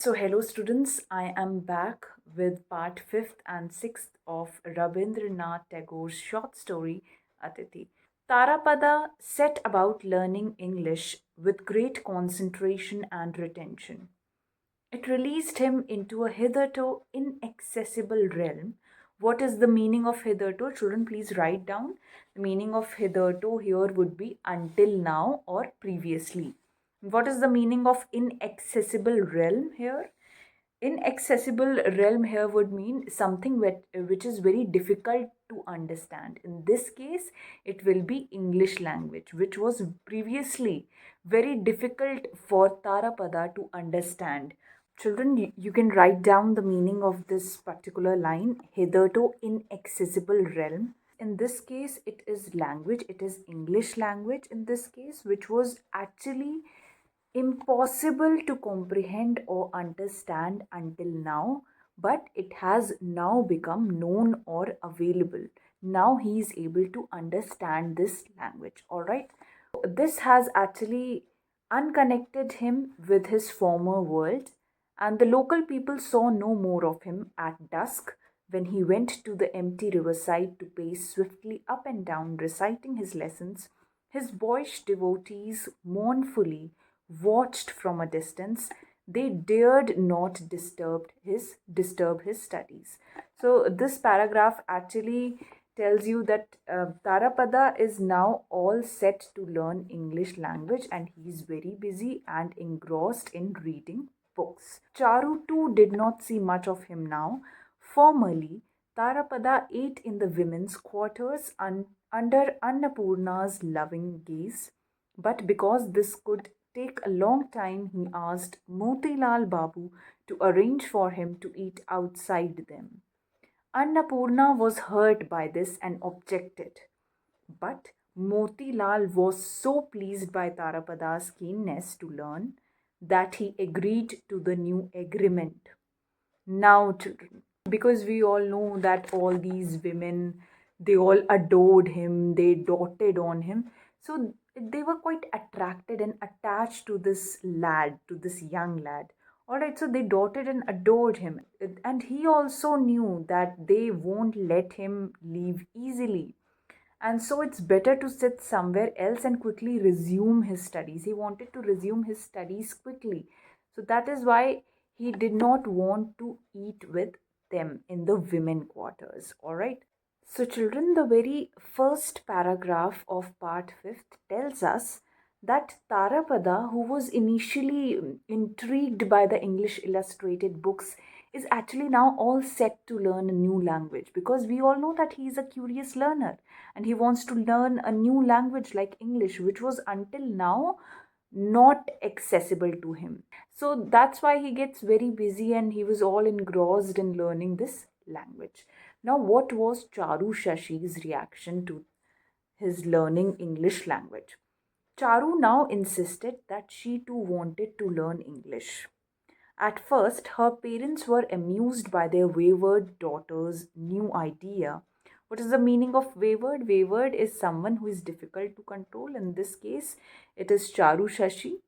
So, hello students, I am back with part 5th and 6th of Rabindranath Tagore's short story Atithi. Tarapada set about learning English with great concentration and retention. It released him into a hitherto inaccessible realm. What is the meaning of hitherto? Children, please write down. The meaning of hitherto here would be until now or previously. What is the meaning of inaccessible realm here? Inaccessible realm here would mean something which is very difficult to understand. In this case, it will be English language, which was previously very difficult for Tarapada to understand. Children, you can write down the meaning of this particular line, hitherto inaccessible realm. In this case, it is language, it is English language in this case, which was actually impossible to comprehend or understand until now, but it has now become known or available. Now he is able to understand this language. All right. This has actually unconnected him with his former world, and the local people saw no more of him at dusk when he went to the empty riverside to pace swiftly up and down, reciting his lessons. His boyish devotees mournfully watched from a distance. They dared not disturb his studies. So this paragraph actually tells you that Tarapada is now all set to learn English language, and he's very busy and engrossed in reading books. Charu too did not see much of him now. Formerly, Tarapada ate in the women's quarters under Annapurna's loving gaze, but because this could take a long time, he asked Motilal Babu to arrange for him to eat outside them. Annapurna was hurt by this and objected. But Motilal was so pleased by Tarapada's keenness to learn that he agreed to the new agreement. Now, children, because we all know that all these women, they all adored him, they doted on him. So they were quite attracted and attached to this lad, to this young lad. All right, so they doted and adored him. And he also knew that they won't let him leave easily. And so it's better to sit somewhere else and quickly resume his studies. He wanted to resume his studies quickly. So that is why he did not want to eat with them in the women quarters. All right. So, children, the very first paragraph of part 5th tells us that Tarapada, who was initially intrigued by the English illustrated books, is actually now all set to learn a new language, because we all know that he is a curious learner and he wants to learn a new language like English, which was until now not accessible to him. So that's why he gets very busy and he was all engrossed in learning this language. Now, what was Charu Shashi's reaction to his learning English language? Charu now insisted that she too wanted to learn English. At first, her parents were amused by their wayward daughter's new idea. What is the meaning of wayward? Wayward is someone who is difficult to control. In this case, it is Charu Shashi,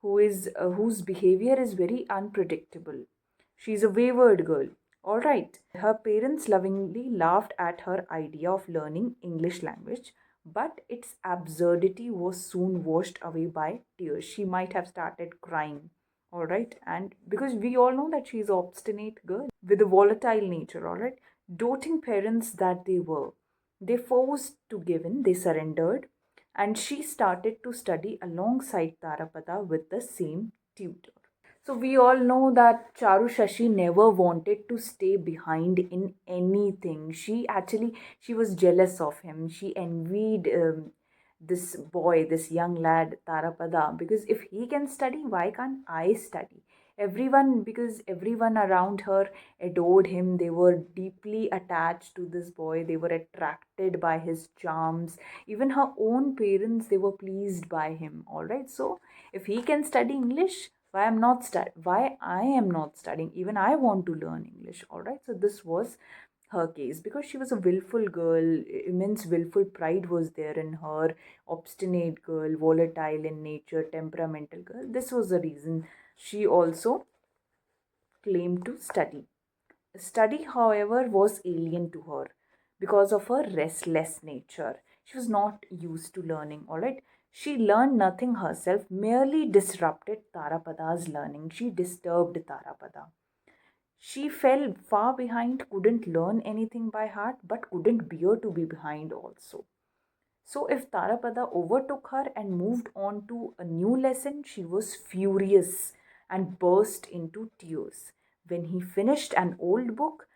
whose behavior is very unpredictable. She's a wayward girl. All right. Her parents lovingly laughed at her idea of learning English language, but its absurdity was soon washed away by tears. She might have started crying. All right. And because we all know that she's an obstinate girl with a volatile nature. All right. Doting parents that they were, they forced to give in, they surrendered, and she started to study alongside Tarapada with the same tutor. So we all know that Charu Shashi never wanted to stay behind in anything. She was jealous of him. She envied this boy, this young lad, Tarapada, because if he can study, why can't I study? Because everyone around her adored him. They were deeply attached to this boy. They were attracted by his charms. Even her own parents, they were pleased by him. All right. So if he can study English, why I am not studying? Even I want to learn English. All right. So this was her case, because she was a willful girl. Immense willful pride was there in her. Obstinate girl, volatile in nature, temperamental girl. This was the reason she also claimed to study. Study, however, was alien to her because of her restless nature. She was not used to learning, all right? She learned nothing herself, merely disrupted Tarapada's learning. She disturbed Tarapada. She fell far behind, couldn't learn anything by heart, but couldn't bear to be behind also. So, if Tarapada overtook her and moved on to a new lesson, she was furious and burst into tears. When he finished an old book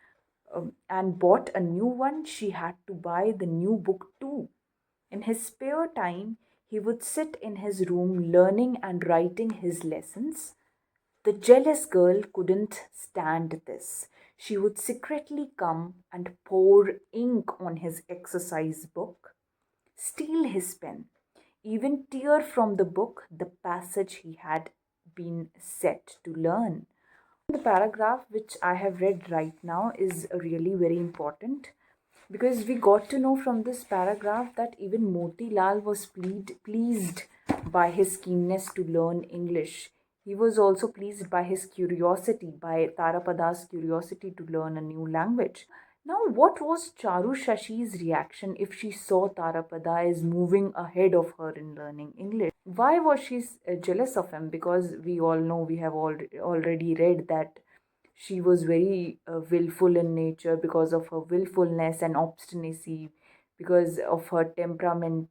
and bought a new one, she had to buy the new book too. In his spare time, he would sit in his room learning and writing his lessons. The jealous girl couldn't stand this. She would secretly come and pour ink on his exercise book, steal his pen, even tear from the book the passage he had been set to learn. The paragraph which I have read right now is really very important because we got to know from this paragraph that even Motilal was pleased by his keenness to learn English. He was also pleased by his curiosity, by Tarapada's curiosity to learn a new language. Now, what was Charu Shashi's reaction if she saw Tarapada is moving ahead of her in learning English? Why was she jealous of him? Because we all know, we have already read that she was very willful in nature because of her willfulness and obstinacy, because of her temperament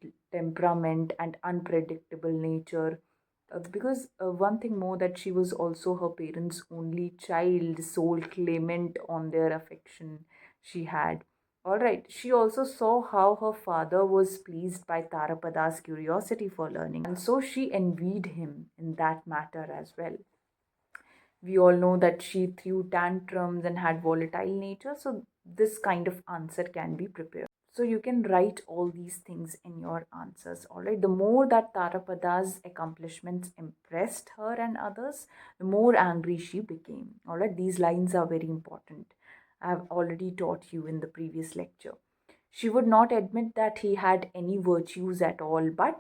and unpredictable nature. Because one thing more, that she was also her parents' only child, sole claimant on their affection she had. All right, she also saw how her father was pleased by Tarapada's curiosity for learning, and so she envied him in that matter as well. We all know that she threw tantrums and had volatile nature, so this kind of answer can be prepared. So you can write all these things in your answers. All right, the more that Tarapada's accomplishments impressed her and others, the more angry she became. All right, these lines are very important. I have already taught you in the previous lecture. She would not admit that he had any virtues at all, but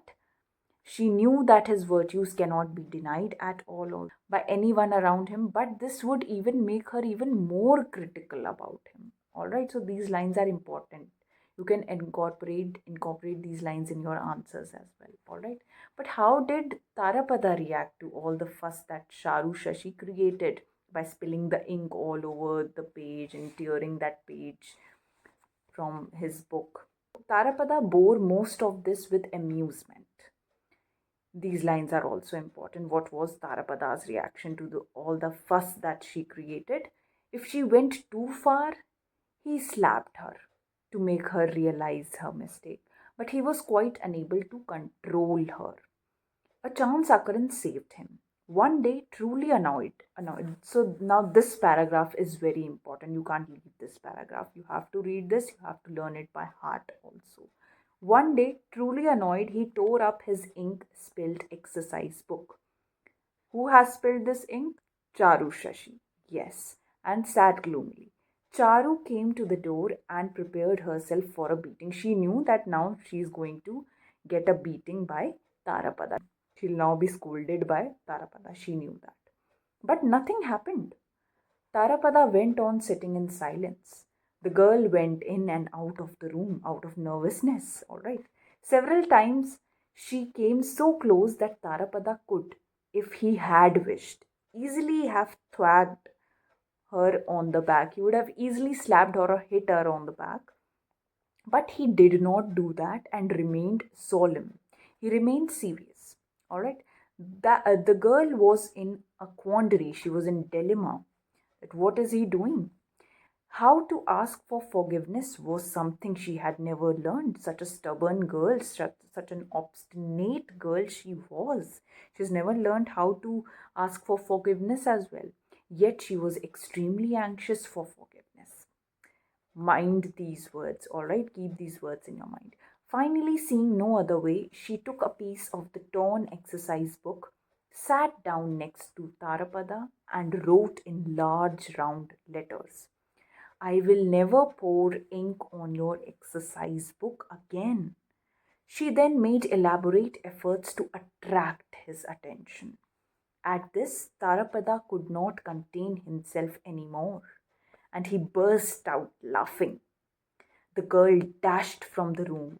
she knew that his virtues cannot be denied at all or by anyone around him, but this would even make her even more critical about him. All right, so these lines are important. You can incorporate these lines in your answers as well. All right, but how did Tarapada react to all the fuss that Charu Shashi created by spilling the ink all over the page and tearing that page from his book? Tarapada bore most of this with amusement. These lines are also important. What was Tarapada's reaction to all the fuss that she created? If she went too far, he slapped her to make her realize her mistake. But he was quite unable to control her. A chance occurrence saved him. One day, truly annoyed. So now this paragraph is very important. You can't leave this paragraph. You have to read this. You have to learn it by heart also. One day, truly annoyed, he tore up his ink-spilled exercise book. Who has spilled this ink? Charu Shashi. Yes, and sat gloomily. Charu came to the door and prepared herself for a beating. She knew that now she is going to get a beating by Tarapada. She'll now be scolded by Tarapada. She knew that. But nothing happened. Tarapada went on sitting in silence. The girl went in and out of the room out of nervousness. All right. Several times she came so close that Tarapada could, if he had wished, easily have thwacked her on the back. He would have easily slapped her or hit her on the back. But he did not do that and remained solemn. He remained serious. All right. The girl was in a quandary. She was in dilemma. That what is he doing? How to ask for forgiveness was something she had never learned. Such a stubborn girl, such an obstinate girl she was. She's never learned how to ask for forgiveness as well. Yet she was extremely anxious for forgiveness. Mind these words, all right? Keep these words in your mind. Finally, seeing no other way, she took a piece of the torn exercise book, sat down next to Tarapada, and wrote in large round letters, I will never pour ink on your exercise book again. She then made elaborate efforts to attract his attention. At this, Tarapada could not contain himself anymore, and he burst out laughing. The girl dashed from the room,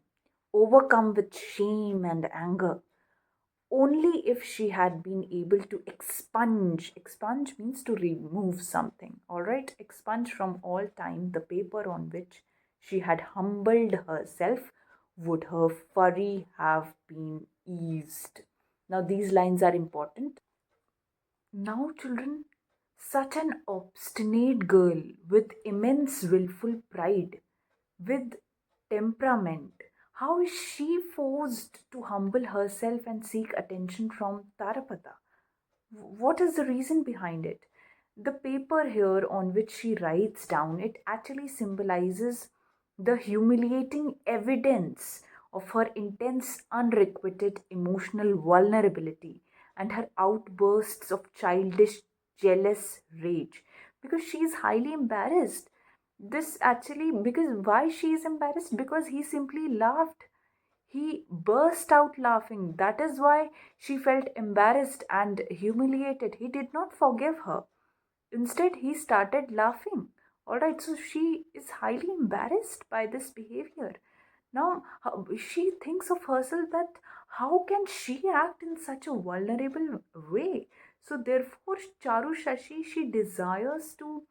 overcome with shame and anger. Only if she had been able to expunge means to remove something, all right, expunge from all time the paper on which she had humbled herself, would her fury have been eased. Now, these lines are important. Now, children, such an obstinate girl with immense willful pride, with temperament, how is she forced to humble herself and seek attention from Tarapada? What is the reason behind it? The paper here on which she writes down it actually symbolizes the humiliating evidence of her intense, unrequited emotional vulnerability and her outbursts of childish, jealous rage, because she is highly embarrassed. This actually, because why she is embarrassed? Because he simply laughed. He burst out laughing. That is why she felt embarrassed and humiliated. He did not forgive her. Instead, he started laughing. All right, so she is highly embarrassed by this behavior. Now, she thinks of herself that how can she act in such a vulnerable way? So, therefore, Charu Shashi, she desires to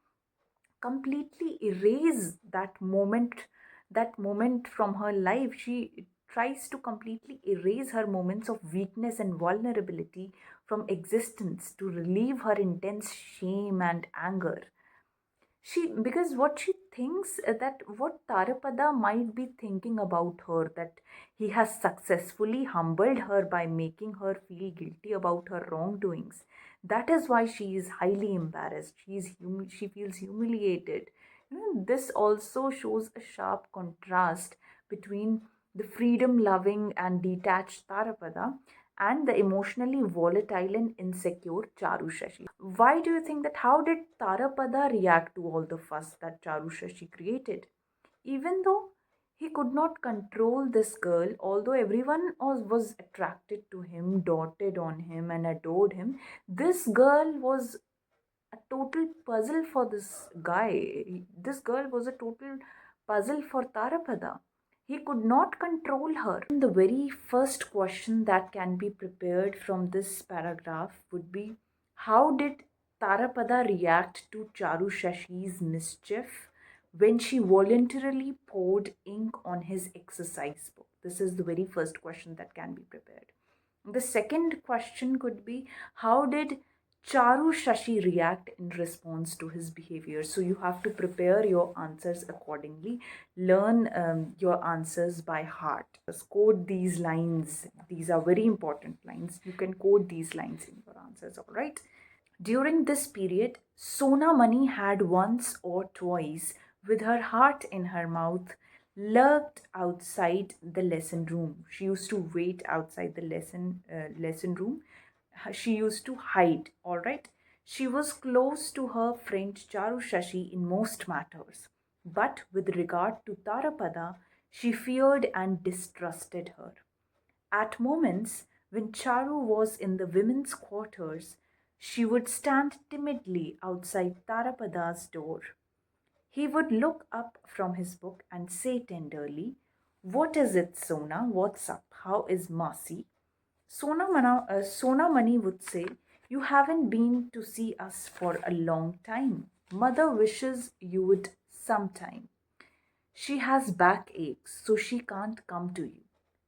completely erase that moment from her life. She tries to completely erase her moments of weakness and vulnerability from existence to relieve her intense shame and anger. She, because what she thinks, that what Tarapada might be thinking about her, that he has successfully humbled her by making her feel guilty about her wrongdoings. That is why she is highly embarrassed. She feels humiliated. This also shows a sharp contrast between the freedom loving and detached Tarapada and the emotionally volatile and insecure Charu Shashi. Why do you think that? How did Tarapada react to all the fuss that Charu Shashi created? Even though he could not control this girl, although everyone was attracted to him, doted on him, and adored him, this girl was a total puzzle for this guy. This girl was a total puzzle for Tarapada. He could not control her. The very first question that can be prepared from this paragraph would be, how did Tarapada react to Charu Shashi's mischief when she voluntarily poured ink on his exercise book? This is the very first question that can be prepared. The second question could be, how did Charu Shashi react in response to his behavior? So you have to prepare your answers accordingly. Learn your answers by heart. Just code these lines. These are very important lines. You can code these lines in your answers, all right? During this period, Sona Mani had once or twice, with her heart in her mouth, lurked outside the lesson room. She used to wait outside the lesson room. She used to hide. All right. She was close to her friend Charu Shashi in most matters, but with regard to Tarapada, she feared and distrusted her. At moments, when Charu was in the women's quarters, she would stand timidly outside Tarapada's door. He would look up from his book and say tenderly, "What is it, Sona? What's up? How is Masi?" Sona Mani would say, "You haven't been to see us for a long time. Mother wishes you would sometime. She has backaches, so she can't come to you."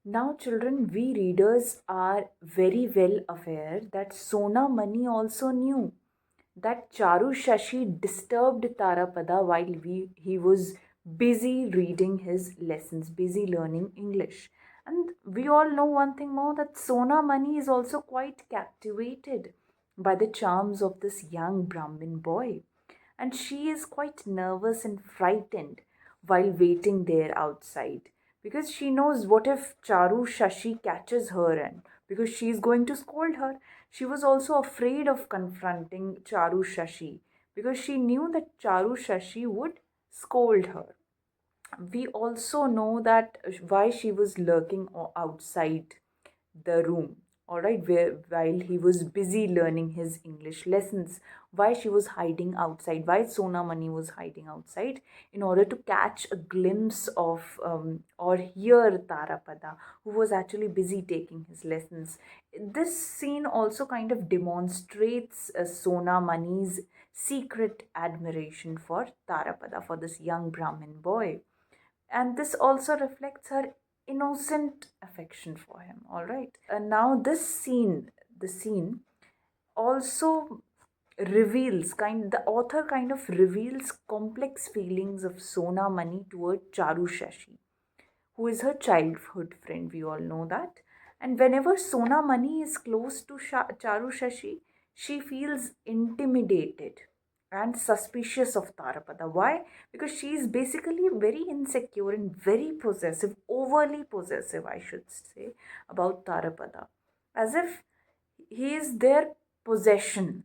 Now, children, we readers are very well aware that Sona Mani also knew that Charu Shashi disturbed Tarapada while he was busy reading his lessons, busy learning English. And we all know one thing more, that Sona Mani is also quite captivated by the charms of this young Brahmin boy. And she is quite nervous and frightened while waiting there outside, because she knows, what if Charu Shashi catches her, and because she is going to scold her. She was also afraid of confronting Charu Shashi because she knew that Charu Shashi would scold her. We also know that why she was lurking outside the room. all right, while he was busy learning his English lessons, why she was hiding outside, why Sona Mani was hiding outside, in order to catch a glimpse of or hear Tarapada, who was actually busy taking his lessons. This scene also kind of demonstrates Sona Mani's secret admiration for Tarapada, for this young Brahmin boy. And this also reflects her innocent affection for him, all right. And now the scene also reveals the author kind of reveals complex feelings of Sona Mani toward Charu Shashi, who is her childhood friend. We all know that. And whenever Sona Mani is close to Charu Shashi, she feels intimidated and suspicious of Tarapada. Why? Because she is basically very insecure and very possessive, overly possessive, I should say, about Tarapada. As if he is their possession,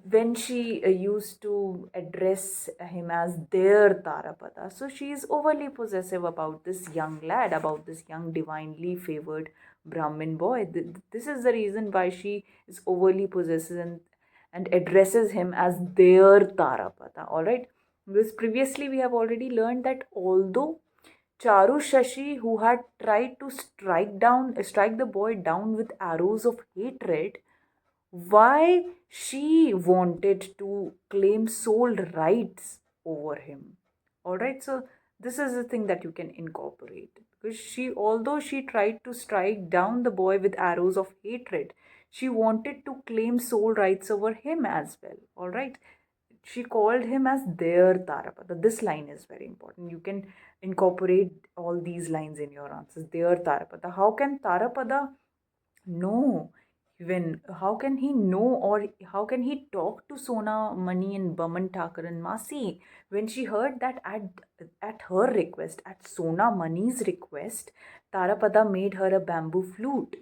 when she used to address him as their Tarapada. So she is overly possessive about this young lad, about this young divinely favored Brahmin boy. This is the reason why she is overly possessive and addresses him as their Tarapada. Alright? Because previously we have already learned that although Charu Shashi, who had tried to strike the boy down with arrows of hatred, why she wanted to claim sole rights over him. All right, so this is the thing that you can incorporate, because although she tried to strike down the boy with arrows of hatred, she wanted to claim sole rights over him as well. All right, she called him as their Tarapada. This line is very important. You can incorporate all these lines in your answers. Their Tarapada. How can Tarapada know? Even how can he know, or how can he talk to Sona Mani and Baman Thakur and Masi, when she heard that at her request, at Sona Mani's request, Tarapada made her a bamboo flute?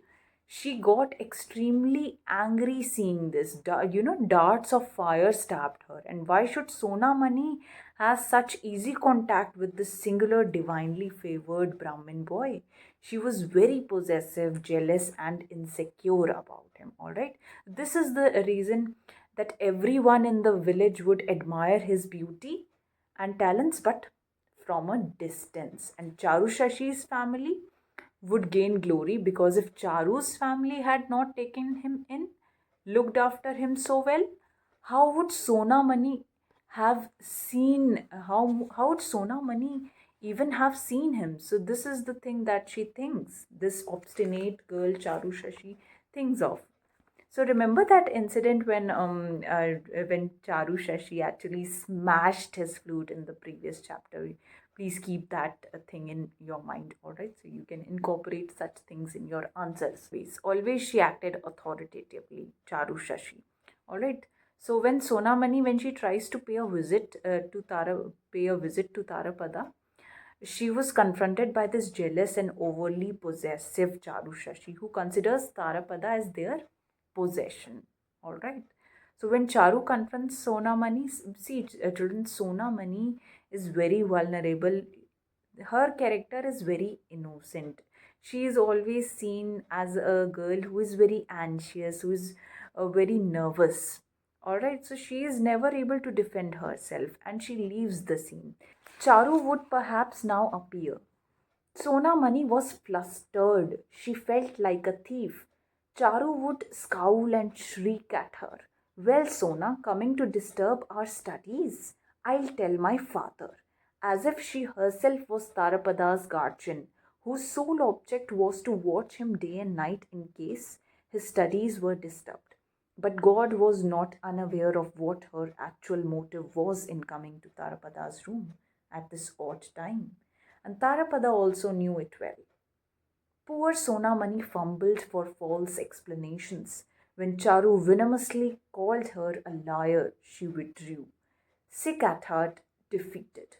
She got extremely angry seeing this. Darts of fire stabbed her. And why should Sona Mani have such easy contact with this singular divinely favored Brahmin boy? She was very possessive, jealous, and insecure about him. All right. This is the reason that everyone in the village would admire his beauty and talents, but from a distance. And Charu Shashi's family would gain glory, because if Charu's family had not taken him in, looked after him so well, how would Sona Mani have seen how would Sona Mani even have seen him? So this is the thing that she thinks, this obstinate girl Charu Shashi thinks of. So remember that incident when Charu Shashi actually smashed his flute in the previous chapter. Please keep that thing in your mind, all right? So you can incorporate such things in your answers. Always she acted authoritatively, Charu Shashi, all right? So when Sona Mani, when she tries to pay a visit to Tarapada, she was confronted by this jealous and overly possessive Charu Shashi, who considers Tarapada as their possession. All right. So when Charu confronts Sona Mani, see, children, Sona Mani is very vulnerable. Her character is very innocent. She is always seen as a girl who is very anxious, who is very nervous. All right. So she is never able to defend herself, and she leaves the scene. Charu would perhaps now appear. Sona Mani was flustered. She felt like a thief. Charu would scowl and shriek at her. Well, Sona, coming to disturb our studies? I'll tell my father. As if she herself was Tarapada's guardian, whose sole object was to watch him day and night in case his studies were disturbed. But God was not unaware of what her actual motive was in coming to Tarapada's room at this odd time, and Tarapada also knew it well. Poor Sona Mani fumbled for false explanations. When Charu venomously called her a liar, she withdrew, sick at heart, defeated.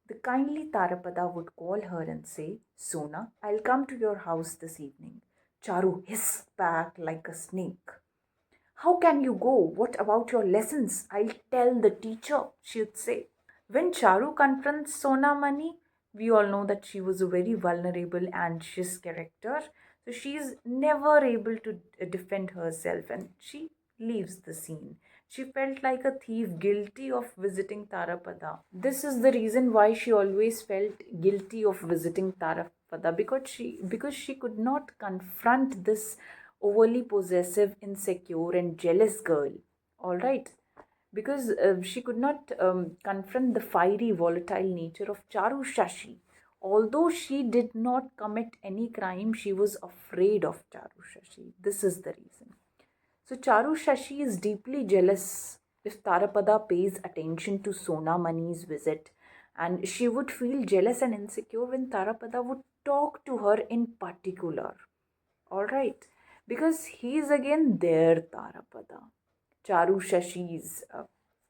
The kindly Tarapada would call her and say, Sona, I'll come to your house this evening. Charu hissed back like a snake. How can you go? What about your lessons? I'll tell the teacher, she'd say. When Charu confronts Sona Mani, we all know that she was a very vulnerable, anxious character. So she's never able to defend herself and she leaves the scene. She felt like a thief guilty of visiting Tarapada. This is the reason why she always felt guilty of visiting Tarapada, because she could not confront this overly possessive, insecure, and jealous girl. All right, because she could not confront the fiery, volatile nature of Charu Shashi. Although she did not commit any crime, she was afraid of Charu Shashi. This is the reason. So Charu Shashi is deeply jealous if Tarapada pays attention to Sona Mani's visit, and she would feel jealous and insecure when Tarapada would talk to her in particular. All right, because he is again their Tarapada. Charu Shashi's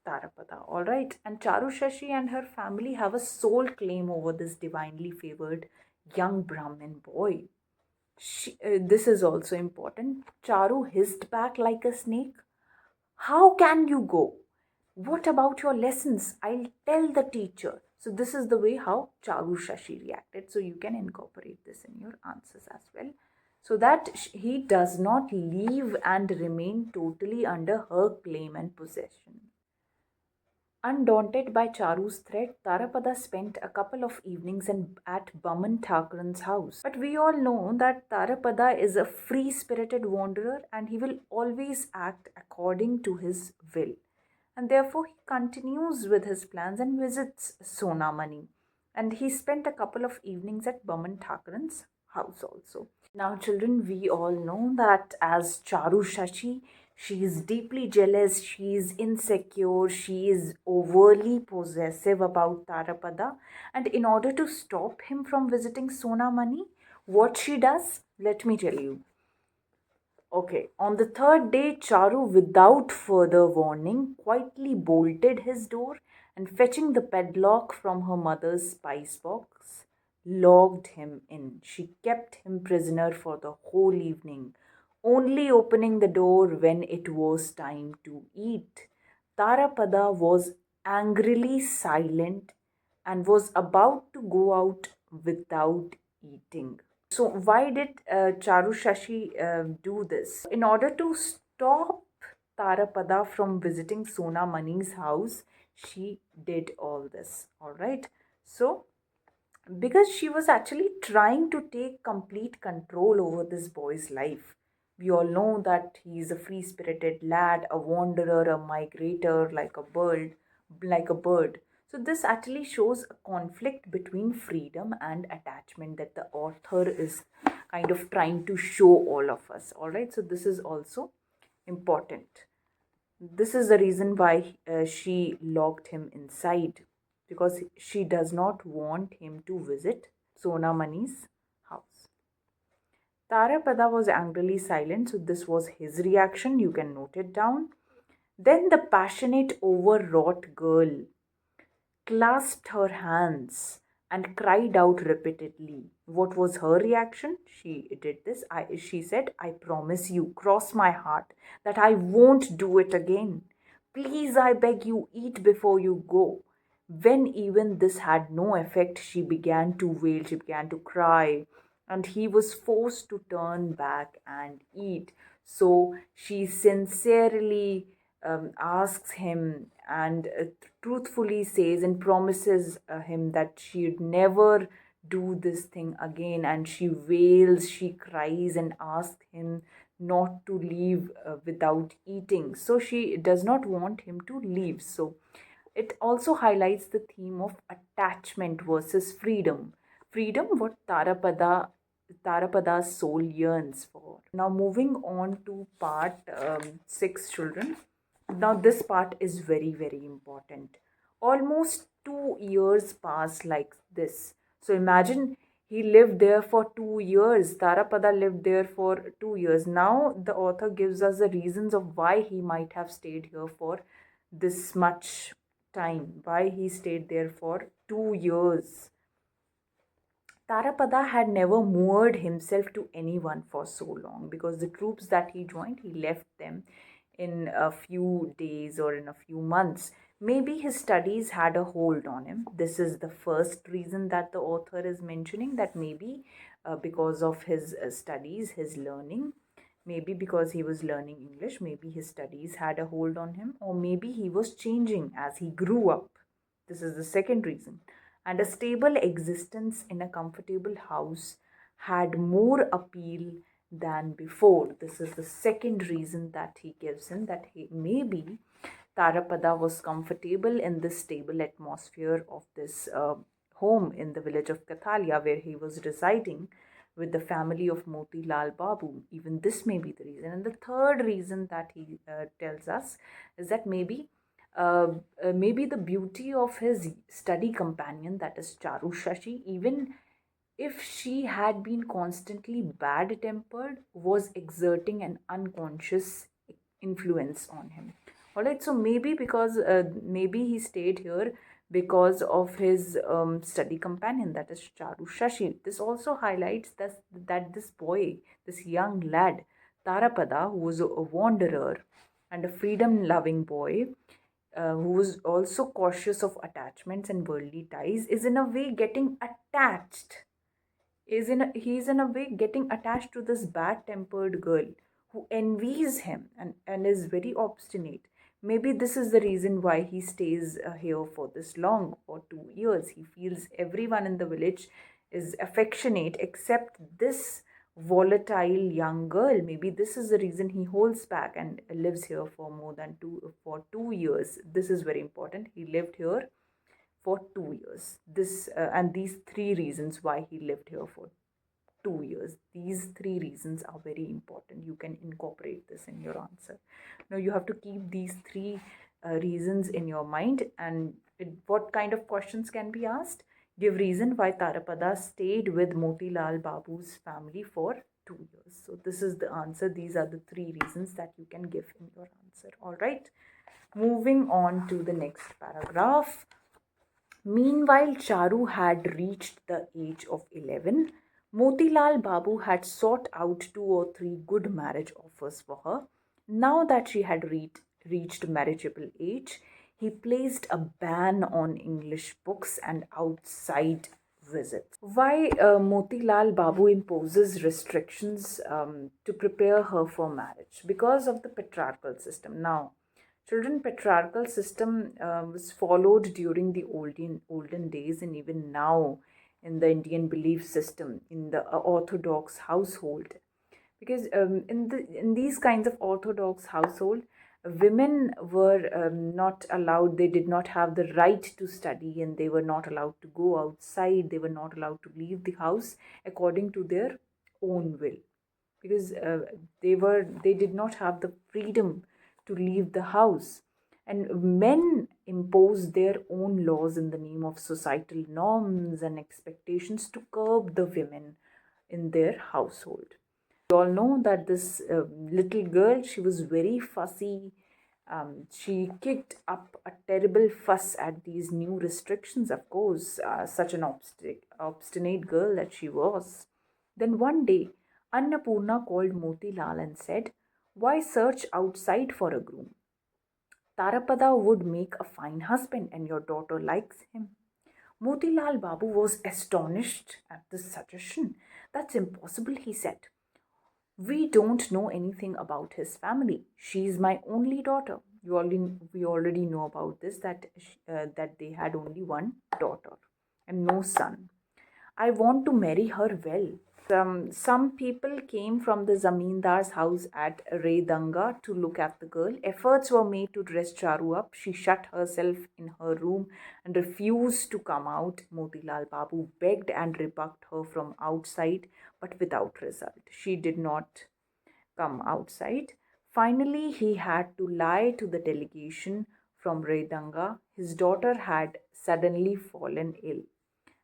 Tarapada. All right, and Charu Shashi and her family have a sole claim over this divinely favored young Brahmin boy. This is also important. Charu hissed back like a snake. How can you go? What about your lessons? I'll tell the teacher. So, this is the way how Charu Shashi reacted. So, you can incorporate this in your answers as well. So that he does not leave and remain totally under her claim and possession. Undaunted by Charu's threat, Tarapada spent a couple of evenings at Baman Thakuran's house. But we all know that Tarapada is a free spirited wanderer and he will always act according to his will. And therefore, he continues with his plans and visits Sonamani. And he spent a couple of evenings at Baman Thakuran's house also. Now, children, we all know that as Charu Shashi, she is deeply jealous, she is insecure, she is overly possessive about Tarapada. And in order to stop him from visiting Sonamani, what she does, let me tell you. Okay, on the third day, Charu, without further warning, quietly bolted his door and fetching the padlock from her mother's spice box, locked him in. She kept him prisoner for the whole evening, only opening the door when it was time to eat. Tarapada was angrily silent and was about to go out without eating. So, why did Charu Shashi do this? In order to stop Tarapada from visiting Sona Mani's house, she did all this. All right. So, because she was actually trying to take complete control over this boy's life. We all know that he is a free spirited lad, a wanderer, a migrator, like a bird. So this actually shows a conflict between freedom and attachment that the author is kind of trying to show all of us. All right, so this is also important. This is the reason why she locked him inside, because she does not want him to visit Sona Mani's house. Tarapada was angrily silent, so this was his reaction. You can note it down. Then the passionate, overwrought girl clasped her hands and cried out repeatedly. What was her reaction? She did this. She said, I promise you, cross my heart, that I won't do it again. Please, I beg you, eat before you go. When even this had no effect, she began to wail, she began to cry, and he was forced to turn back and eat. So she sincerely asks him and truthfully says and promises him that she'd never do this thing again, and she wails, she cries, and asks him not to leave without eating. So she does not want him to leave. So it also highlights the theme of attachment versus freedom. Freedom, what Tarapada's soul yearns for. Now, moving on to part 6, children. Now, this part is very, very important. Almost 2 years pass like this. So, imagine he lived there for 2 years. Tarapada lived there for 2 years. Now, the author gives us the reasons of why he might have stayed here for this much time, why he stayed there for 2 years. Tarapada had never moored himself to anyone for so long, because the troops that he joined, he left them in a few days or in a few months. Maybe his studies had a hold on him. This is the first reason that the author is mentioning, that maybe because of his studies, his learning. Maybe because he was learning English, maybe his studies had a hold on him, or maybe he was changing as he grew up. This is the second reason. And a stable existence in a comfortable house had more appeal than before. This is the second reason that he gives him, that he maybe Tarapada was comfortable in this stable atmosphere of this home in the village of Kathalia, where he was residing with the family of Moti Lal Babu. Even this may be the reason. And the third reason that he tells us is that maybe the beauty of his study companion, that is Charu Shashi, even if she had been constantly bad tempered, was exerting an unconscious influence on him. All right, so maybe he stayed here because of his study companion, that is Charu Shashi. This also highlights that this boy, this young lad, Tarapada, who was a wanderer and a freedom loving boy, who was also cautious of attachments and worldly ties, is in a way getting attached he's in a way getting attached to this bad tempered girl who envies him and is very obstinate. Maybe this is the reason why he stays here for this long, for 2 years. He feels everyone in the village is affectionate except this volatile young girl. Maybe this is the reason he holds back and lives here for more than 2 years. This is very important. He lived here for 2 years. This and these three reasons why he lived here for 2 years. These three reasons are very important. You can incorporate this in your answer. Now you have to keep these three reasons in your mind. And what kind of questions can be asked? Give reason why Tarapada stayed with Motilal Babu's family for 2 years. So this is the answer. These are the three reasons that you can give in your answer. All right. Moving on to the next paragraph. Meanwhile, Charu had reached the age of 11. Motilal Babu had sought out 2 or 3 good marriage offers for her. Now that she had reached marriageable age, he placed a ban on English books and outside visits. Why Motilal Babu imposes restrictions to prepare her for marriage? Because of the patriarchal system. Now, children patriarchal system was followed during the olden days, and even now in the Indian belief system, in the Orthodox household. Because in these kinds of Orthodox household, women were not allowed. They did not have the right to study, and they were not allowed to go outside. They were not allowed to leave the house according to their own will, because they did not have the freedom to leave the house, and men imposed their own laws in the name of societal norms and expectations to curb the women in their household. We all know that this little girl, she was very fussy. She kicked up a terrible fuss at these new restrictions, of course, such an obstinate girl that she was. Then one day, Annapurna called Motilal and said, "Why search outside for a groom? Tarapada would make a fine husband and your daughter likes him." Motilal Babu was astonished at this suggestion. "That's impossible," he said. "We don't know anything about his family. She is my only daughter." We already know about this, that they had only one daughter and no son. "I want to marry her well." Some people came from the Zamindar's house at Redanga to look at the girl. Efforts were made to dress Charu up. She shut herself in her room and refused to come out. Motilal Babu begged and rebuked her from outside, but without result. She did not come outside. Finally, he had to lie to the delegation from Redanga. His daughter had suddenly fallen ill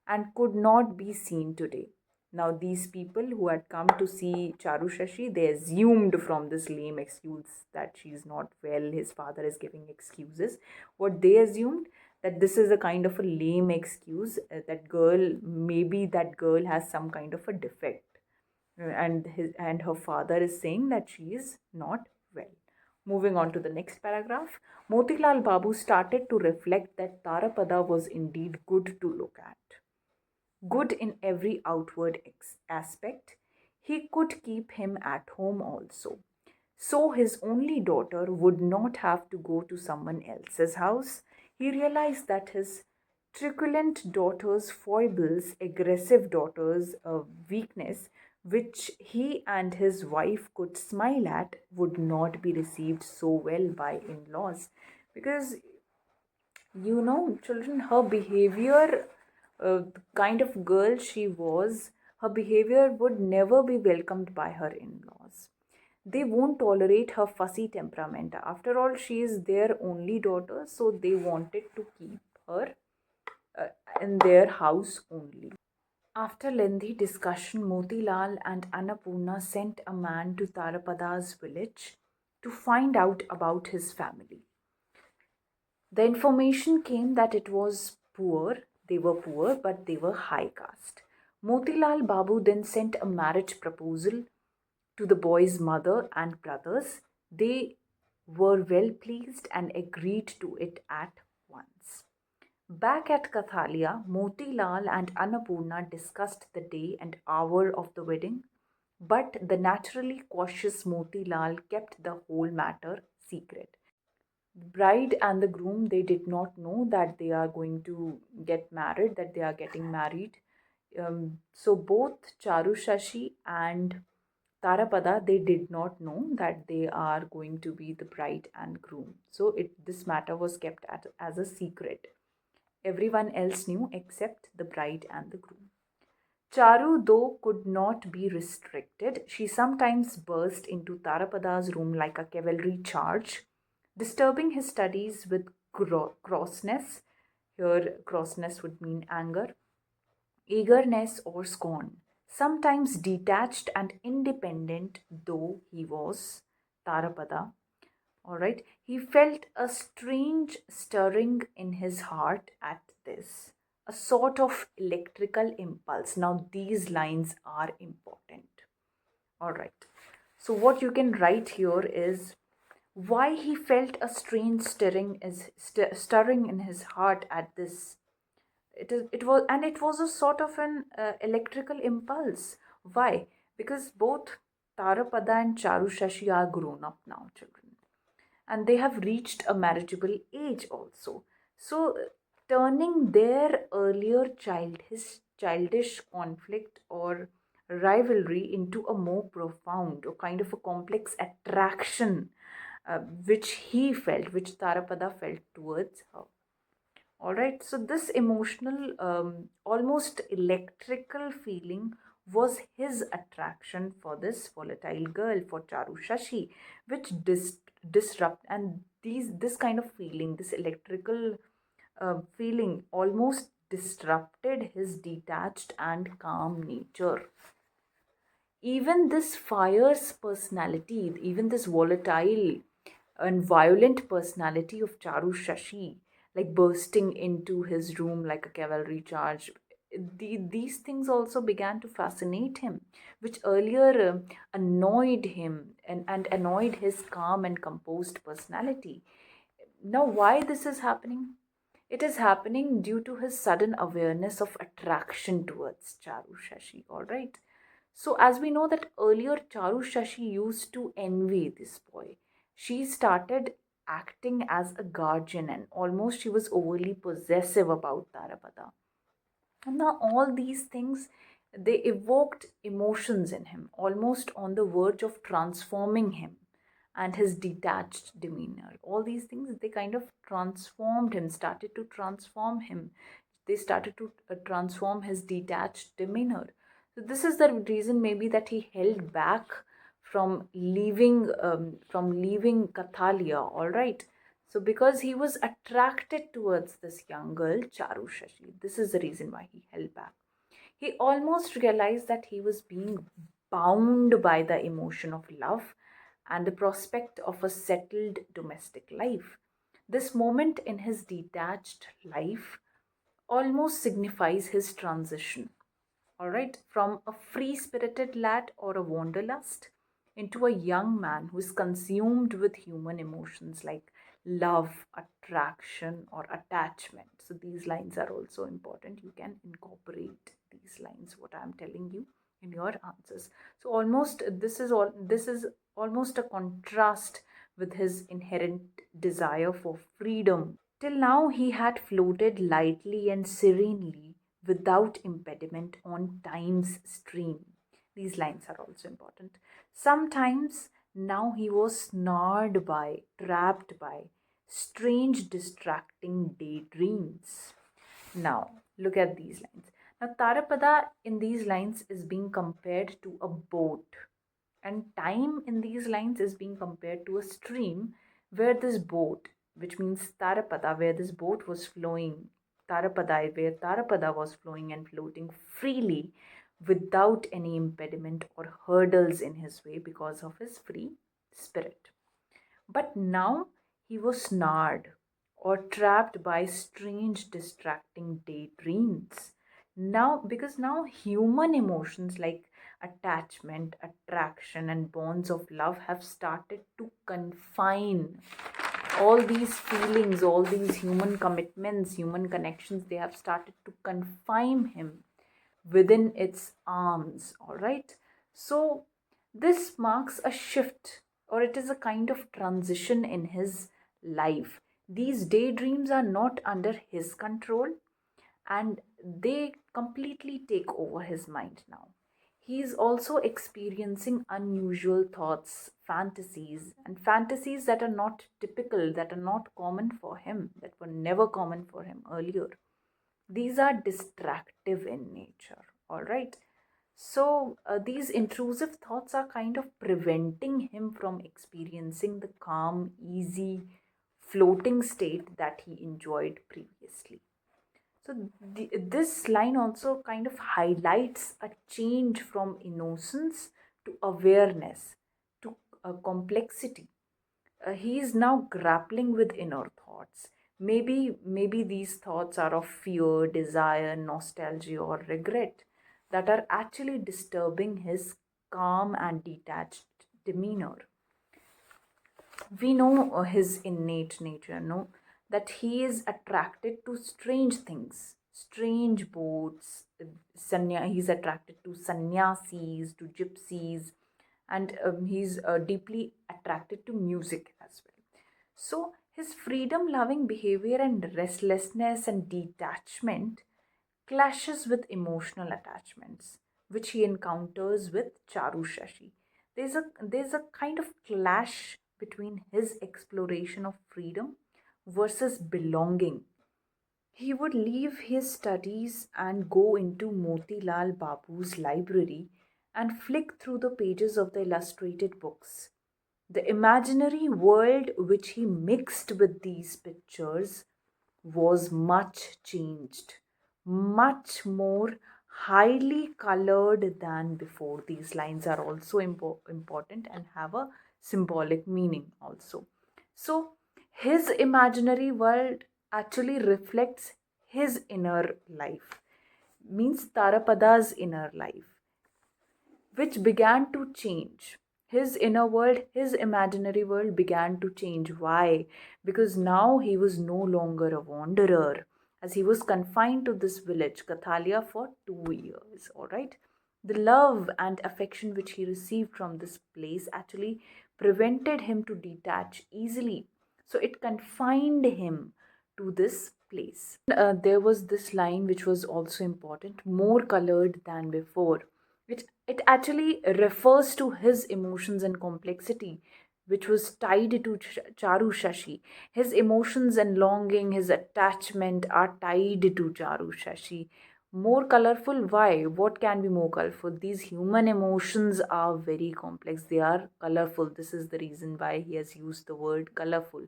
and could not be seen today. Now, these people who had come to see Charu Shashi, they assumed from this lame excuse that she is not well, his father is giving excuses. What they assumed, that this is a kind of a lame excuse, maybe that girl has some kind of a defect, and her father is saying that she is not well. Moving on to the next paragraph, Motilal Babu started to reflect that Tarapada was indeed good to look at. good in every outward aspect, he could keep him at home also. So his only daughter would not have to go to someone else's house. He realized that his truculent daughter's foibles, aggressive daughter's weakness, which he and his wife could smile at, would not be received so well by in laws. Because, children, her behavior, the kind of girl she was, her behavior would never be welcomed by her in laws. They won't tolerate her fussy temperament. After all, she is their only daughter, so they wanted to keep her uh, in their house only. After lengthy discussion, Motilal and Annapurna sent a man to Tarapada's village to find out about his family. The information came that it was poor, they were poor, but they were high caste. Motilal Babu then sent a marriage proposal to the boy's mother and brothers. They were well pleased and agreed to it at once. Back at Kathalia, Motilal and Annapurna discussed the day and hour of the wedding, but the naturally cautious Motilal kept the whole matter secret. The bride and the groom, they did not know that they are going to get married, that they are getting married. So both Charu Shashi and Tarapada, they did not know that they are going to be the bride and groom. So this matter was kept as a secret. Everyone else knew except the bride and the groom. Charu, though, could not be restricted. She sometimes burst into Tarapada's room like a cavalry charge, disturbing his studies with crossness. Here, crossness would mean anger, eagerness, or scorn. Sometimes detached and independent, though he was, Tarapada, all right, he felt a strange stirring in his heart at this, a sort of electrical impulse. Now, these lines are important. All right, so what you can write here is why he felt a strange stirring in his heart at this. It was a sort of an electrical impulse. Why? Because both Tarapada and Charu Shashi are grown up now, children, and they have reached a marriageable age also. So, turning their earlier his childish conflict or rivalry into a more profound or kind of a complex attraction, which he felt, which Tarapada felt towards her. All right, so this emotional, almost electrical feeling was his attraction for this volatile girl, for Charu Shashi, which disrupt and this kind of feeling, this electrical feeling, almost disrupted his detached and calm nature. Even this fierce personality, even this volatile and violent personality of Charu Shashi, like bursting into his room like a cavalry charge, these things also began to fascinate him, which earlier annoyed him and annoyed his calm and composed personality. Now, why this is happening? It is happening due to his sudden awareness of attraction towards Charu Shashi, all right? So, as we know that earlier Charu Shashi used to envy this boy. She started acting as a guardian and almost she was overly possessive about Tarapada. And now all these things, they evoked emotions in him, almost on the verge of transforming him and his detached demeanor. All these things, they kind of transformed him, started to transform him. They started to transform his detached demeanor. So this is the reason maybe that he held back from leaving Kathalia, all right? So, because he was attracted towards this young girl, Charu Shashi, this is the reason why he held back. He almost realized that he was being bound by the emotion of love and the prospect of a settled domestic life. This moment in his detached life almost signifies his transition, all right, from a free spirited lad or a wanderlust into a young man who is consumed with human emotions like love, attraction, or attachment. So these lines are also important. You can incorporate these lines, what I'm telling you in your answers. So almost this is almost a contrast with his inherent desire for freedom. Till now, he had floated lightly and serenely without impediment on time's stream. These lines are also important. Sometimes now he was snared by, trapped by strange, distracting daydreams. Now, look at these lines. Now, Tarapada in these lines is being compared to a boat, and time in these lines is being compared to a stream where this boat, which means Tarapada, where this boat was flowing, Tarapada, where Tarapada was flowing and floating freely without any impediment or hurdles in his way because of his free spirit. But now he was snared or trapped by strange, distracting daydreams. Now, because now human emotions like attachment, attraction, and bonds of love have started to confine all these feelings, all these human commitments, human connections, they have started to confine him within its arms. All right. So, this marks a shift, or it is a kind of transition in his life. These daydreams are not under his control, and they completely take over his mind now. He is also experiencing unusual thoughts, fantasies, and fantasies that are not typical, that are not common for him, that were never common for him earlier. These are distractive in nature, all right? So, these intrusive thoughts are kind of preventing him from experiencing the calm, easy, floating state that he enjoyed previously. So, this line also kind of highlights a change from innocence to awareness to complexity. He is now grappling with inner thoughts. Maybe these thoughts are of fear, desire, nostalgia, or regret that are actually disturbing his calm and detached demeanor. We know his innate nature, no? That he is attracted to strange things, strange boats. He's attracted to sannyasis, to gypsies, and he's deeply attracted to music as well. So, his freedom loving behavior and restlessness and detachment clashes with emotional attachments, which he encounters with Charu Shashi. There's a kind of clash between his exploration of freedom versus belonging. He would leave his studies and go into Motilal Babu's library and flick through the pages of the illustrated books. The imaginary world which he mixed with these pictures was much changed, much more highly colored than before. These lines are also important and have a symbolic meaning also. So, his imaginary world actually reflects his inner life, means Tarapada's inner life, which began to change. His inner world, his imaginary world began to change. Why? Because now he was no longer a wanderer, as he was confined to this village, Kathalia, for 2 years. All right. The love and affection which he received from this place actually prevented him to detach easily. So it confined him to this place. There was this line which was also important, more colored than before, which it actually refers to his emotions and complexity, which was tied to Charu Shashi. His emotions and longing, his attachment are tied to Charu Shashi. More colorful, why? What can be more colorful? These human emotions are very complex, they are colorful. This is the reason why he has used the word colorful.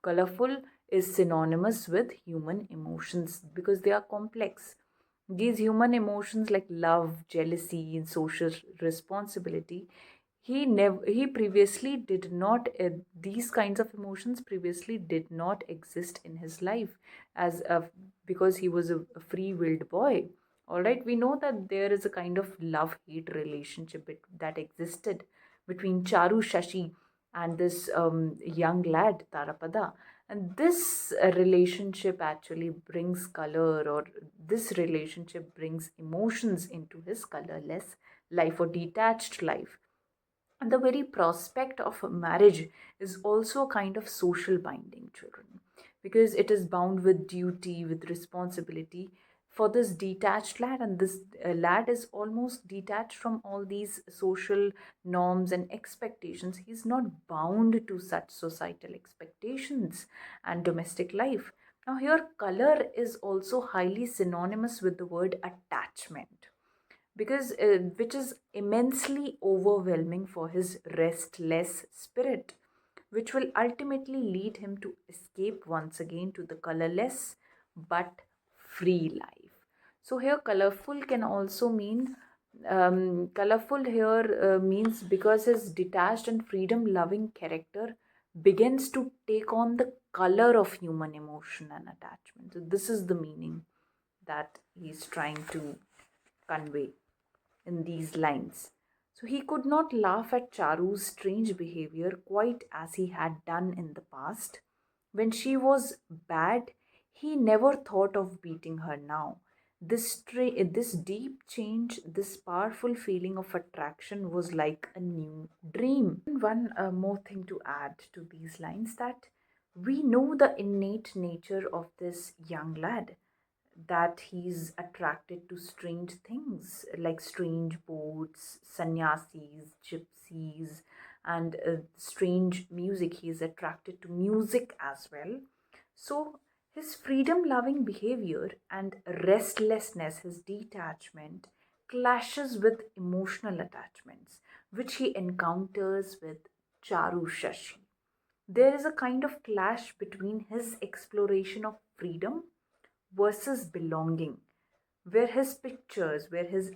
Colorful is synonymous with human emotions because they are complex. These human emotions like love, jealousy, and social responsibility, he previously did not these kinds of emotions previously did not exist in his life as a, because he was a free-willed boy. All right, we know that there is a kind of love-hate relationship that existed between Charu Shashi and this young lad Tarapada. And this relationship actually brings color, or this relationship brings emotions into his colorless life or detached life. And the very prospect of a marriage is also a kind of social binding, children, because it is bound with duty, with responsibility for this detached lad. And this lad is almost detached from all these social norms and expectations. He's not bound to such societal expectations and domestic life. Now, here, color is also highly synonymous with the word attachment, because which is immensely overwhelming for his restless spirit, which will ultimately lead him to escape once again to the colorless but free life. So here colorful can also mean colorful here means because his detached and freedom loving character begins to take on the color of human emotion and attachment. So this is the meaning that he's trying to convey in these lines. So he could not laugh at Charu's strange behavior quite as he had done in the past. When she was bad, he never thought of beating her now. This deep change, this powerful feeling of attraction was like a new dream. One more thing to add to these lines, that we know the innate nature of this young lad, that he's attracted to strange things like strange boats, sannyasis, gypsies, and strange music. He's attracted to music as well. So, his freedom loving behavior and restlessness, his detachment, clashes with emotional attachments, which he encounters with Charu Shashi. There is a kind of clash between his exploration of freedom versus belonging, where his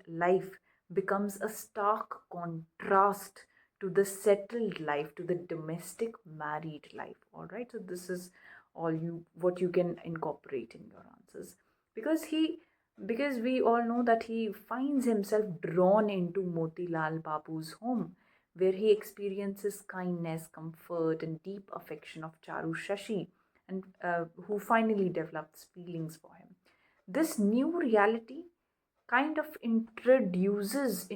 life becomes a stark contrast to the settled life, to the domestic married life. All right, so this is all you what you can incorporate in your answers, because we all know that he finds himself drawn into Motilal Babu's home, where he experiences kindness, comfort, and deep affection of Charu Shashi, and who finally develops feelings for him. This new reality kind of introduces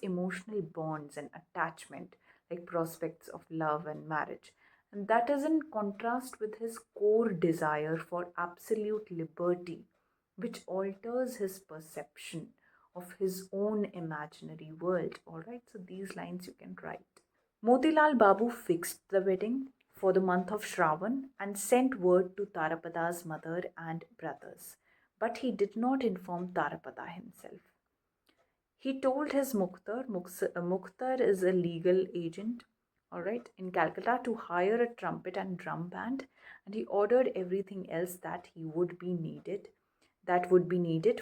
emotional bonds and attachment, like prospects of love and marriage, and that is in contrast with his core desire for absolute liberty, which alters his perception of his own imaginary world. All right, so these lines you can write. Motilal Babu fixed the wedding for the month of Shravan and sent word to Tarapada's mother and brothers, but he did not inform Tarapada himself. He told his Mukhtar is a legal agent, all right, in Calcutta, to hire a trumpet and drum band, and he ordered everything else that would be needed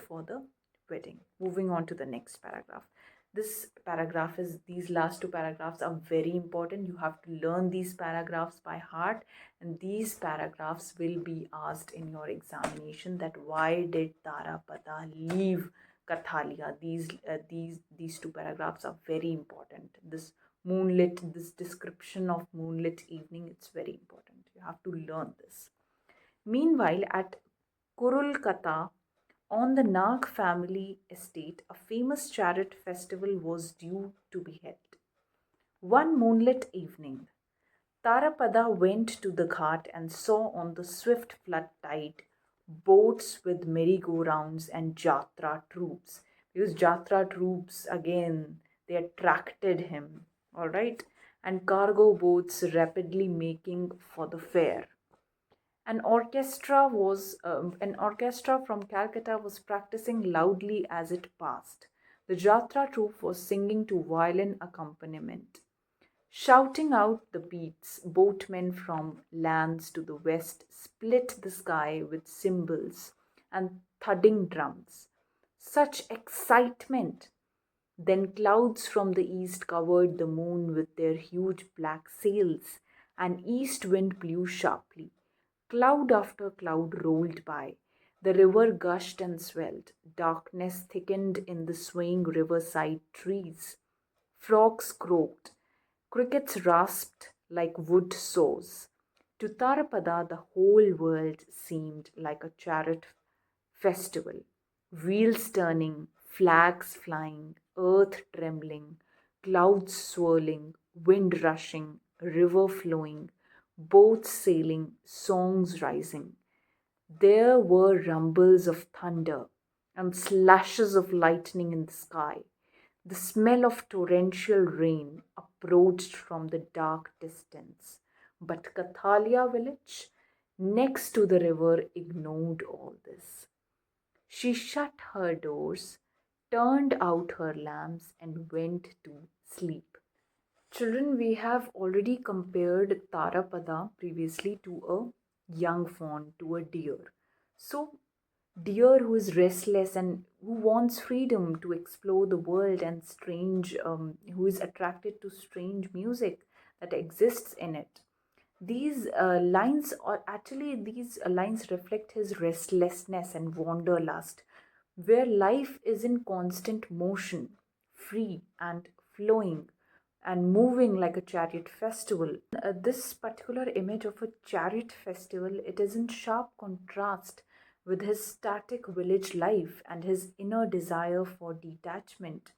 for the wedding. Moving on to the next paragraph. These last two paragraphs are very important. You have to learn these paragraphs by heart, and these paragraphs will be asked in your examination, that why did Tarapada leave Kathalia. These two paragraphs are very important. This description of moonlit evening, it's very important. You have to learn this. Meanwhile, at Kurulkata, on the Nag family estate, a famous chariot festival was due to be held. One moonlit evening, Tarapada went to the ghat and saw on the swift flood tide boats with merry-go-rounds and jatra troops. Because jatra troops, again, they attracted him, all right? And cargo boats rapidly making for the fair. An orchestra from Calcutta was practicing loudly as it passed. The jatra troupe was singing to violin accompaniment. Shouting out the beats, boatmen from lands to the west split the sky with cymbals and thudding drums. Such excitement! Then clouds from the east covered the moon with their huge black sails. An east wind blew sharply. Cloud after cloud rolled by. The river gushed and swelled. Darkness thickened in the swaying riverside trees. Frogs croaked. Crickets rasped like wood saws. To Tarapada, the whole world seemed like a chariot festival. Wheels turning, flags flying, earth trembling, clouds swirling, wind rushing, river flowing, boats sailing, songs rising. There were rumbles of thunder and slashes of lightning in the sky. The smell of torrential rain approached from the dark distance. But Kathalia village, next to the river, ignored all this. She shut her doors, turned out her lamps, and went to sleep. Children, we have already compared Tarapada previously to a young fawn, to a deer. So, deer who is restless and who wants freedom to explore the world and who is attracted to strange music that exists in it. These lines reflect his restlessness and wanderlust, where life is in constant motion, free and flowing and moving like a chariot festival. This particular image of a chariot festival, it is in sharp contrast with his static village life and his inner desire for detachment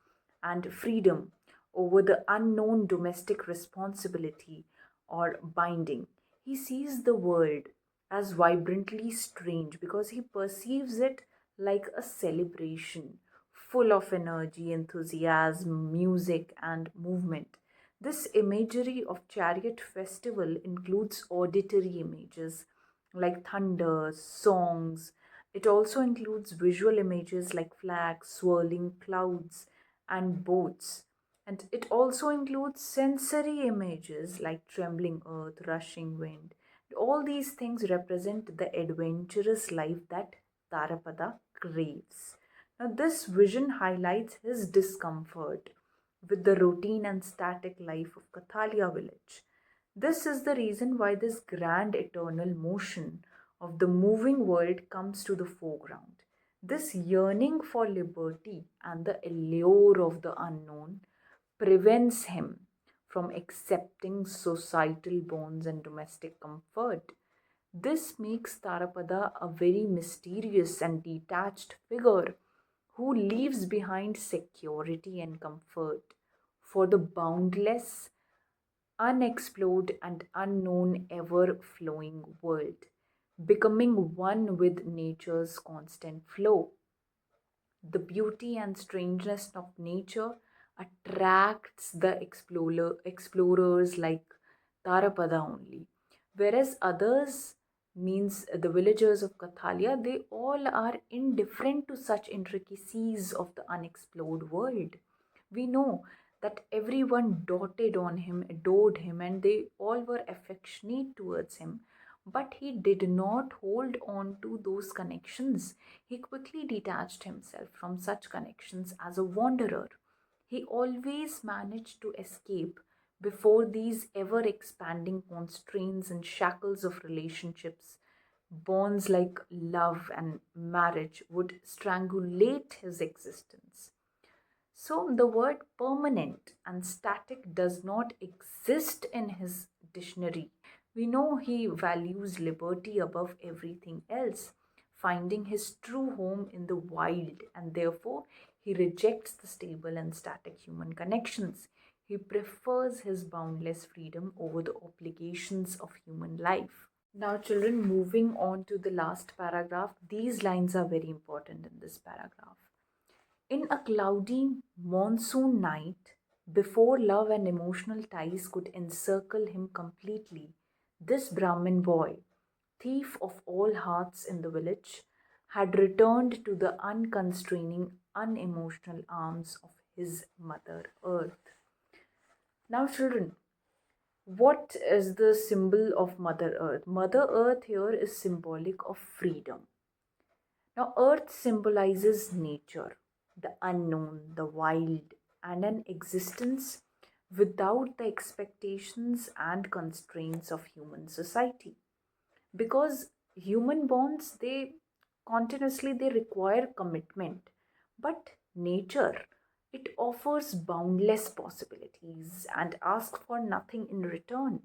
and freedom over the unknown domestic responsibility or binding. He sees the world as vibrantly strange because he perceives it like a celebration, full of energy, enthusiasm, music, and movement. This imagery of chariot festival includes auditory images like thunder, songs. It also includes visual images like flags, swirling clouds, and boats. And it also includes sensory images like trembling earth, rushing wind. All these things represent the adventurous life that Tarapada craves. Now, this vision highlights his discomfort with the routine and static life of Kathalia village. This is the reason why this grand eternal motion of the moving world comes to the foreground. This yearning for liberty and the allure of the unknown prevents him from accepting societal bonds and domestic comfort. This makes Tarapada a very mysterious and detached figure who leaves behind security and comfort for the boundless, unexplored, and unknown ever flowing world, becoming one with nature's constant flow. The beauty and strangeness of nature attracts the explorers like Tarapada only, whereas others, means the villagers of Kathalia, they all are indifferent to such intricacies of the unexplored world. We know that everyone doted on him, adored him, and they all were affectionate towards him. But he did not hold on to those connections. He quickly detached himself from such connections as a wanderer. He always managed to escape before these ever expanding constraints and shackles of relationships. Bonds like love and marriage would strangulate his existence. So the word permanent and static does not exist in his dictionary. We know he values liberty above everything else, finding his true home in the wild, and therefore he rejects the stable and static human connections. He prefers his boundless freedom over the obligations of human life. Now, children, moving on to the last paragraph, these lines are very important in this paragraph. In a cloudy monsoon night, before love and emotional ties could encircle him completely, this Brahmin boy, thief of all hearts in the village, had returned to the unconstraining, unemotional arms of his mother earth. Now, children, what is the symbol of Mother Earth? Mother Earth here is symbolic of freedom. Now, Earth symbolizes nature, the unknown, the wild, and an existence without the expectations and constraints of human society. Because human bonds, they continuously they require commitment, but nature, it offers boundless possibilities and asks for nothing in return.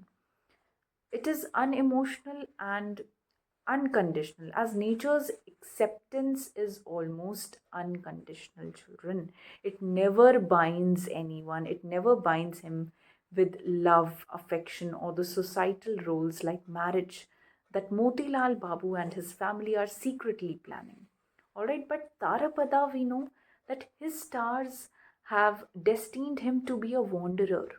It is unemotional and unconditional, as nature's acceptance is almost unconditional, children. It never binds anyone, it never binds him with love, affection, or the societal roles like marriage that Motilal Babu and his family are secretly planning. Alright, but Tarapada, we know that his stars have destined him to be a wanderer.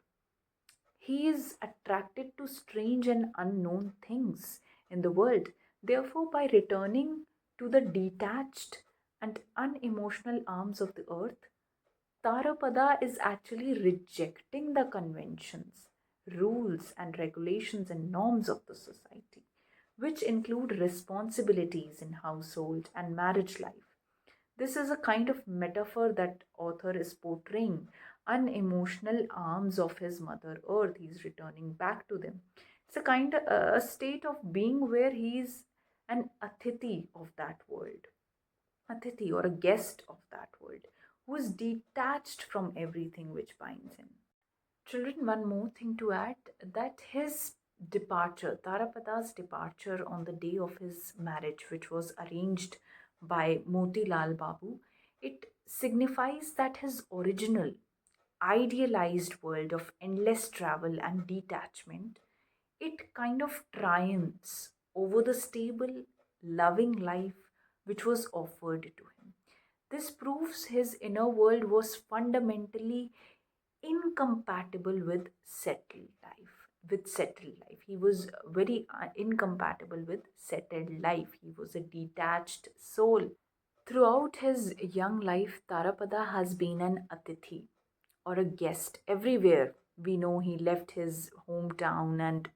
He is attracted to strange and unknown things in the world. Therefore, by returning to the detached and unemotional arms of the earth, Tarapada is actually rejecting the conventions, rules, and regulations and norms of the society, which include responsibilities in household and marriage life. This is a kind of metaphor that author is portraying unemotional arms of his mother earth. He's returning back to them. It's a kind of a state of being where he's an Atithi of that world, Atithi or a guest of that world, who is detached from everything which binds him. Children, one more thing to add, that his departure, Tarapada's departure on the day of his marriage, which was arranged by Motilal Babu, it signifies that his original idealized world of endless travel and detachment, it kind of triumphs over the stable, loving life which was offered to him. This proves his inner world was fundamentally incompatible with settled life. He was very incompatible with settled life. He was a detached soul. Throughout his young life, Tarapada has been an Atithi or a guest everywhere. We know he left his hometown and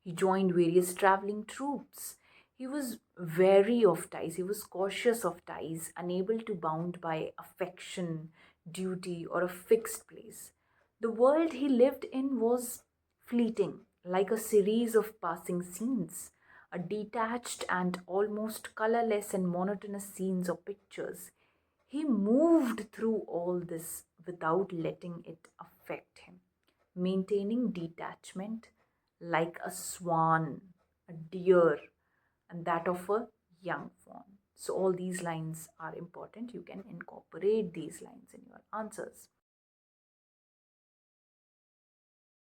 he joined various traveling troops. He was wary of ties, he was cautious of ties, unable to bound by affection, duty, or a fixed place. The world he lived in was fleeting, like a series of passing scenes, a detached and almost colorless and monotonous scenes or pictures. He moved through all this without letting it affect him, maintaining detachment like a swan, a deer, and that of a young fawn. So, all these lines are important. You can incorporate these lines in your answers.